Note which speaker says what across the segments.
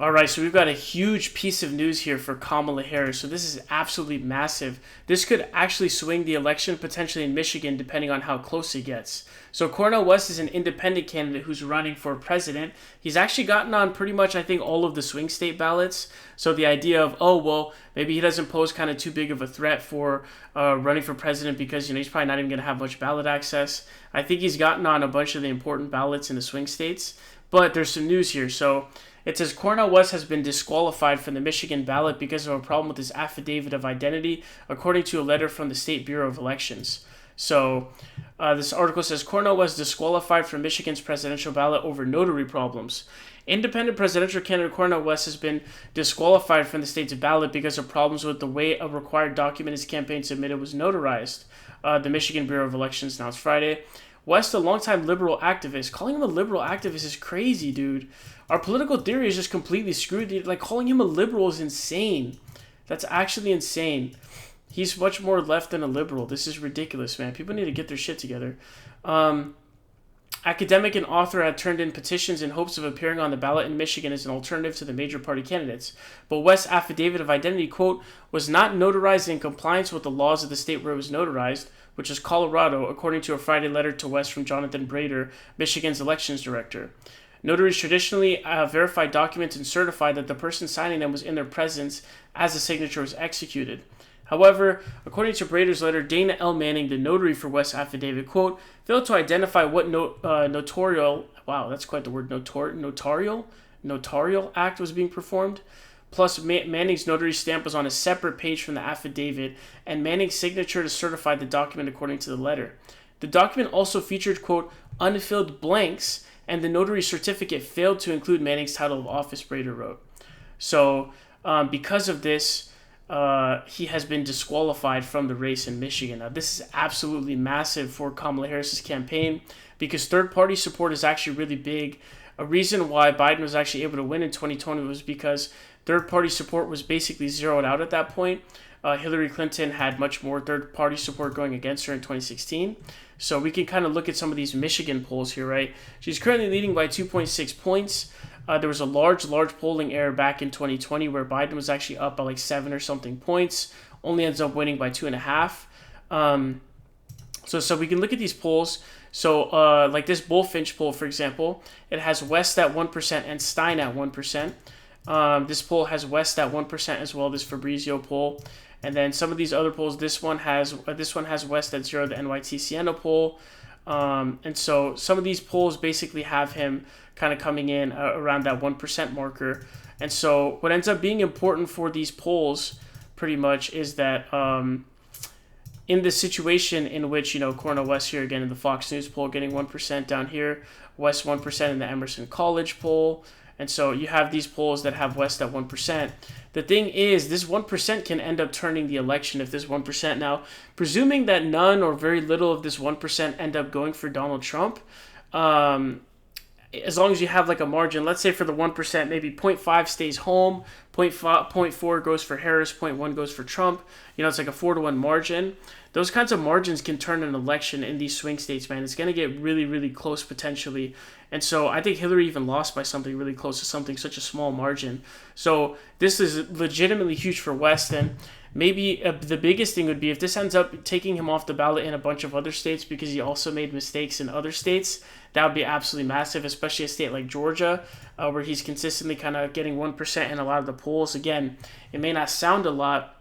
Speaker 1: All right, so we've got a huge piece of news here for Kamala Harris. So this is absolutely massive. This could actually swing the election potentially in Michigan depending on how close it gets. So Cornel West is an independent candidate who's running for president. He's actually gotten on pretty much, I think, all of the swing state ballots. So the idea of, oh, well, maybe he doesn't pose kind of too big of a threat for running for president because, he's probably not even going to have much ballot access. I think he's gotten on a bunch of the important ballots in the swing states. But there's some news here. So it says Cornel West has been disqualified from the Michigan ballot because of a problem with his affidavit of identity, according to a letter from the State Bureau of Elections. So this article says Cornel West disqualified from Michigan's presidential ballot over notary problems. Independent presidential candidate Cornel West has been disqualified from the state's ballot because of problems with the way a required document his campaign submitted was notarized. The Michigan Bureau of Elections announced Friday. West, a longtime liberal activist, calling him a liberal activist is crazy, dude. Our political theory is just completely screwed. Like, calling him a liberal is insane. That's actually insane. He's much more left than a liberal. This is ridiculous, man. People need to get their shit together. Academic and author had turned in petitions in hopes of appearing on the ballot in Michigan as an alternative to the major party candidates. But West's affidavit of identity, quote, was not notarized in compliance with the laws of the state where it was notarized, which is Colorado, according to a Friday letter to West from Jonathan Brater, Michigan's elections director. Notaries traditionally verify documents and certify that the person signing them was in their presence as the signature was executed. However, according to Brater's letter, Dana L. Manning, the notary for West's affidavit, quote, failed to identify what notarial, wow, that's quite the word, notarial act was being performed. Plus, Manning's notary stamp was on a separate page from the affidavit, and Manning's signature to certify the document according to the letter. The document also featured, quote, unfilled blanks, and the notary certificate failed to include Manning's title of office, Brater wrote. So, because of this, he has been disqualified from the race in Michigan. Now, this is absolutely massive for Kamala Harris's campaign because third-party support is actually really big. A reason why Biden was actually able to win in 2020 was because third-party support was basically zeroed out at that point. Hillary Clinton had much more third-party support going against her in 2016. So we can kind of look at some of these Michigan polls here, right? She's currently leading by 2.6 points. There was a large polling error back in 2020 where Biden was actually up by like 7 or something points, only ends up winning by 2.5. So we can look at these polls. So like this Bullfinch poll, for example, it has West at 1% and Stein at 1%. This poll has West at 1% as well, this Fabrizio poll. And then some of these other polls, this one has West at 0, the NYT Siena poll. And so some of these polls basically have him kind of coming in around that 1% marker. And so what ends up being important for these polls pretty much is that in the situation in which, Cornel West here again in the Fox News poll getting 1% down here, West 1% in the Emerson College poll. And so you have these polls that have West at 1%. The thing is, this 1% can end up turning the election if this 1%. Now, presuming that none or very little of this 1% end up going for Donald Trump, as long as you have like a margin, let's say for the 1%, maybe 0.5 stays home, 0.4 goes for Harris, 0.1 goes for Trump. It's like a 4-to-1 margin. Those kinds of margins can turn an election in these swing states, man. It's going to get really, really close potentially. And so I think Hillary even lost by something really close to something, such a small margin. So this is legitimately huge for West. And maybe the biggest thing would be if this ends up taking him off the ballot in a bunch of other states because he also made mistakes in other states, that would be absolutely massive, especially a state like Georgia, where he's consistently kind of getting 1% in a lot of the polls. Again, it may not sound a lot,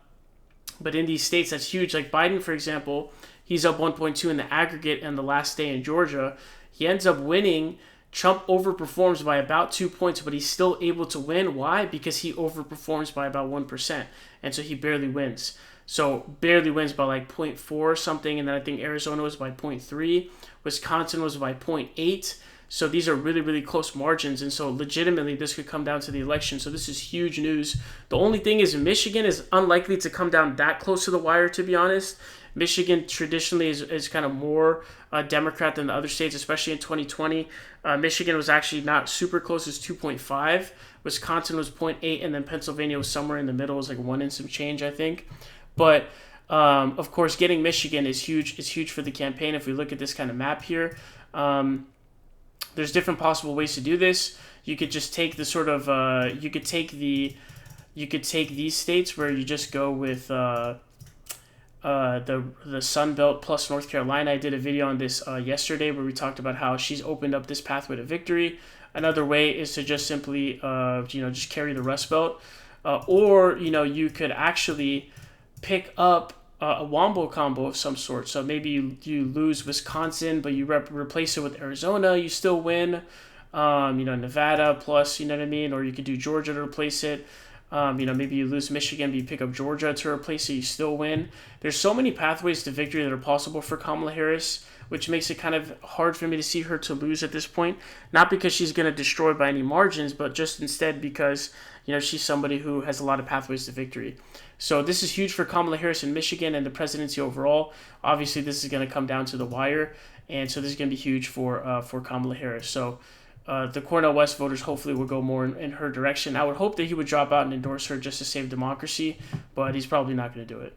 Speaker 1: but in these states, that's huge. Like Biden, for example, he's up 1.2 in the aggregate in the last day in Georgia. He ends up winning. Trump overperforms by about 2 points, but he's still able to win. Why? Because he overperforms by about 1%. And so he barely wins. So barely wins by like 0.4 or something. And then I think Arizona was by 0.3. Wisconsin was by 0.8. So these are really, really close margins. And so legitimately, this could come down to the election. So this is huge news. The only thing is Michigan is unlikely to come down that close to the wire, to be honest. Michigan traditionally is kind of more Democrat than the other states, especially in 2020. Michigan was actually not super close, it was 2.5. Wisconsin was 0.8, and then Pennsylvania was somewhere in the middle, it was like 1 and some change, I think. But of course, getting Michigan is huge for the campaign. If we look at this kind of map here, there's different possible ways to do this. You could just take the sort of you could take these states where you just go with the Sun Belt plus North Carolina. I did a video on this yesterday where we talked about how she's opened up this pathway to victory. Another way is to just simply just carry the Rust Belt, or you could actually pick up a wombo combo of some sort. So maybe you lose Wisconsin, but you replace it with Arizona, you still win. Nevada plus, you know what I mean? Or you could do Georgia to replace it. Maybe you lose Michigan, but you pick up Georgia to replace it, you still win. There's so many pathways to victory that are possible for Kamala Harris, which makes it kind of hard for me to see her to lose at this point. Not because she's going to destroy by any margins, but just instead because, she's somebody who has a lot of pathways to victory. So this is huge for Kamala Harris in Michigan and the presidency overall. Obviously, this is going to come down to the wire, and so this is going to be huge for Kamala Harris. So the Cornel West voters hopefully will go more in her direction. I would hope that he would drop out and endorse her just to save democracy, but he's probably not going to do it.